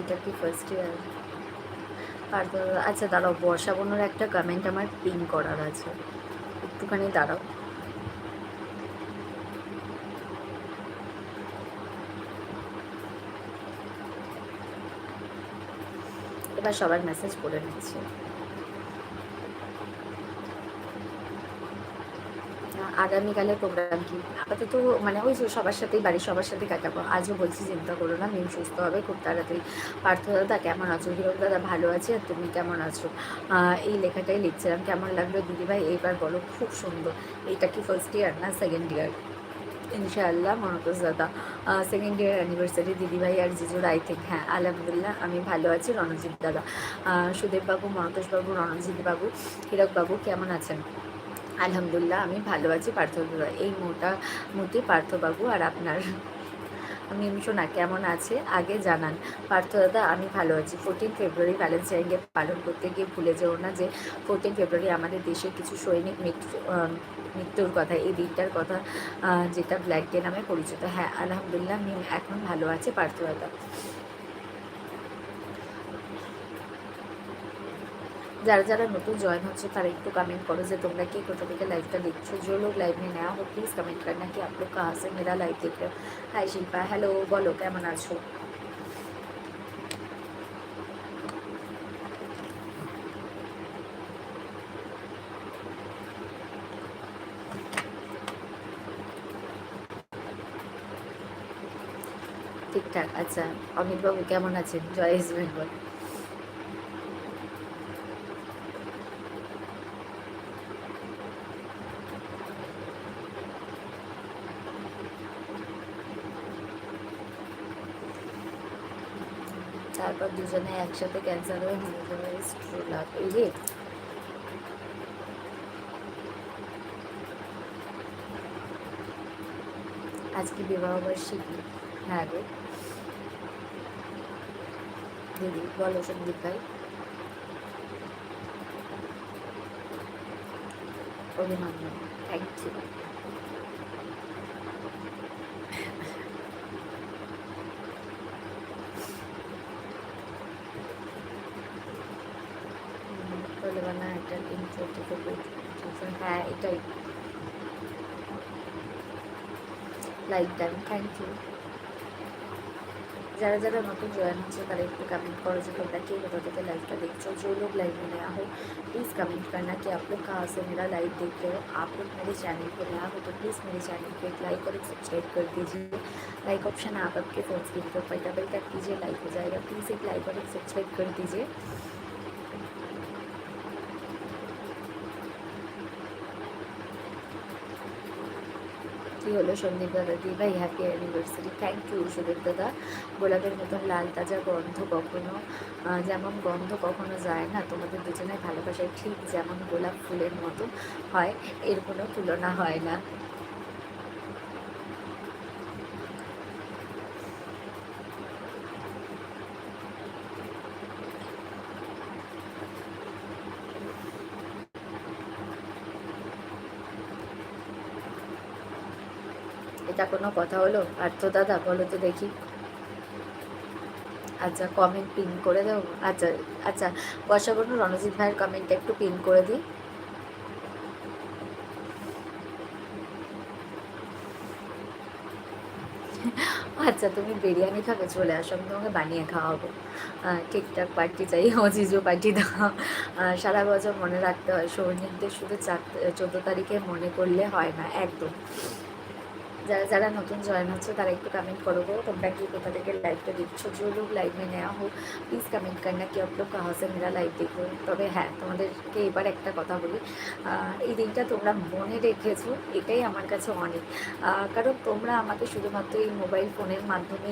এটা কি first year? আর আচ্ছা দাঁড়াও, বর্ষা বনুর একটা কমেন্ট আমার পিন করার আছে, একটুখানি দাঁড়াও। এবার সবার মেসেজ পড়ে নিচ্ছে। আগামীকালের প্রোগ্রাম কি? আপাতত মানে ওই যে সবার সাথেই, বাড়ির সবার সাথে কাটাবো। আজও বলছি চিন্তা করো না, মিম সুস্থ হবে খুব তাড়াতাড়ি। পার্থ দাদা কেমন আছো? হিরক দাদা ভালো আছে, আর তুমি কেমন আছো? এই লেখাটাই লিখছিলাম। কেমন লাগলো দিদিভাই এইবার বলো? খুব সুন্দর। এইটা কি ফার্স্ট ইয়ার না সেকেন্ড ইয়ার? ইনশাআল্লাহ মনোতোষ দাদা সেকেন্ড ইয়ার অ্যানিভার্সারি দিদিভাই আর জিজুর আই থিঙ্ক। হ্যাঁ আলহামদুলিল্লাহ আমি ভালো আছি। রণজিৎ দাদা, সুদেববাবু, মনোতোষবাবু, রণজিৎ বাবু, হীরক বাবু কেমন আছেন? আলহামদুলিল্লাহ আমি ভালো আছি। পার্থদাদা এই মোটামুটি পার্থবাবু আর আপনার মিমসোনা কেমন আছে আগে জানান। পার্থদাদা আমি ভালো আছি। 14 ফেব্রুয়ারি ভ্যালেন্টাইন ডে পালন করতে গিয়ে ভুলে যেও না যে 14 ফেব্রুয়ারি আমাদের দেশে কিছু সৈনিক মৃত্যুর কথা, এই দিনটার কথা, যেটা ব্ল্যাক ডে নামে পরিচিত। হ্যাঁ আলহামদুলিল্লাহ মিম এখন ভালো আছে পার্থদাদা। যারা যারা নতুন জয়েন হচ্ছে তারা একটু कमेंट करो যে তোমরা কি কোথা থেকে लाइवটা দেখছো। जो लोग लाइव में नया हो प्लीज़ कमेंट करना कि आप लोग कहाँ से मेरा लाइव देख रहे हो। हाय शिल्पा, হ্যালো, বলো কেমন আছো? ঠিকঠাক। আচ্ছা অমিতবাবু কেমন আছেন? জয় ইস্ট বেঙ্গল। তারপর দুজনে একসাথে ক্যান্সার হয়ে স্ট্রোক এই রে। আজকে বিবাহবার্ষিকী। হ্যাঁ গো দিদি, বলো সন্দীপ ভাই। অভিনন্দন, থ্যাংক ইউ। বলে না একটা ইন্ট্রো থেকে। হ্যাঁ এটাই লাইক ডান, থ্যাংক ইউ। যারা যারা नतून जॉइन হচ্ছে তারা একটু कमेंट करो जो তোমরা কে কোথা থেকে लाइव का देखो। जो लोग लाइव में नया हो प्लीज़ कमेंट करना कि आप लोग कहाँ से मेरा लाइव देख रहे हो। आप लोग मेरे चैनल पर नया हो तो प्लीज़ मेरे चैनल को एक लाइक और एक सब्सक्राइब कर दीजिए। लाइक ऑप्शन आप आपके फ़ोन स्क्रीन पर डबल टैप कीजिए, लाइक हो जाएगा। प्लीज़ एक लाइक और एक सब्सक्राइब कर दीजिए। কি হলো সন্দীপ দাদা? দি ভাই happy anniversary. Thank you Sudeb দাদা। গোলাপের মতন লাল তাজা গন্ধ কখনো যেমন গন্ধ কখনো যায় না, তোমাদের দুজনের ভালোবাসায় ঠিক যেমন গোলাপ ফুলের মতো হয়, এর কোনো তুলনা হয় না। এটা কোনো কথা হলো? পার্থ দাদা বলো তো দেখি। আচ্ছা কমেন্ট পিন করে দাও। আচ্ছা আচ্ছা, বর্ষাবর্ণ রণজিৎ ভাইয়ের কমেন্টটা একটু পিন করে দিই। আচ্ছা তুমি বিরিয়ানি খাবে, চলে আসো, আমি তোমাকে বানিয়ে খাওয়াবো। ঠিকঠাক পার্টি চাই, ও জিজু পার্টি দাও। সারা বছর মনে রাখতে হয়, সৈনিকদের শুধু 14 তারিখে মনে করলে হয় না একদম। যারা যারা নতুন জয়েন হচ্ছে তারা একটু कमेंट करो गो তোমরা কি কোথা থেকে লাইভটা দেখছো। जो लोग लाइव में नया हो प्लीज़ कमेंट करना कि आप लोग कहाँ से मेरा लाइव देख रहे हो। তবে হ্যাঁ তোমাদেরকে এবার একটা কথা বলি, এই দিনটা তোমরা মনে রেখেছো এটাই আমার কাছে অনেক। কারণ তোমরা আমাকে শুধুমাত্র এই মোবাইল ফোনের মাধ্যমে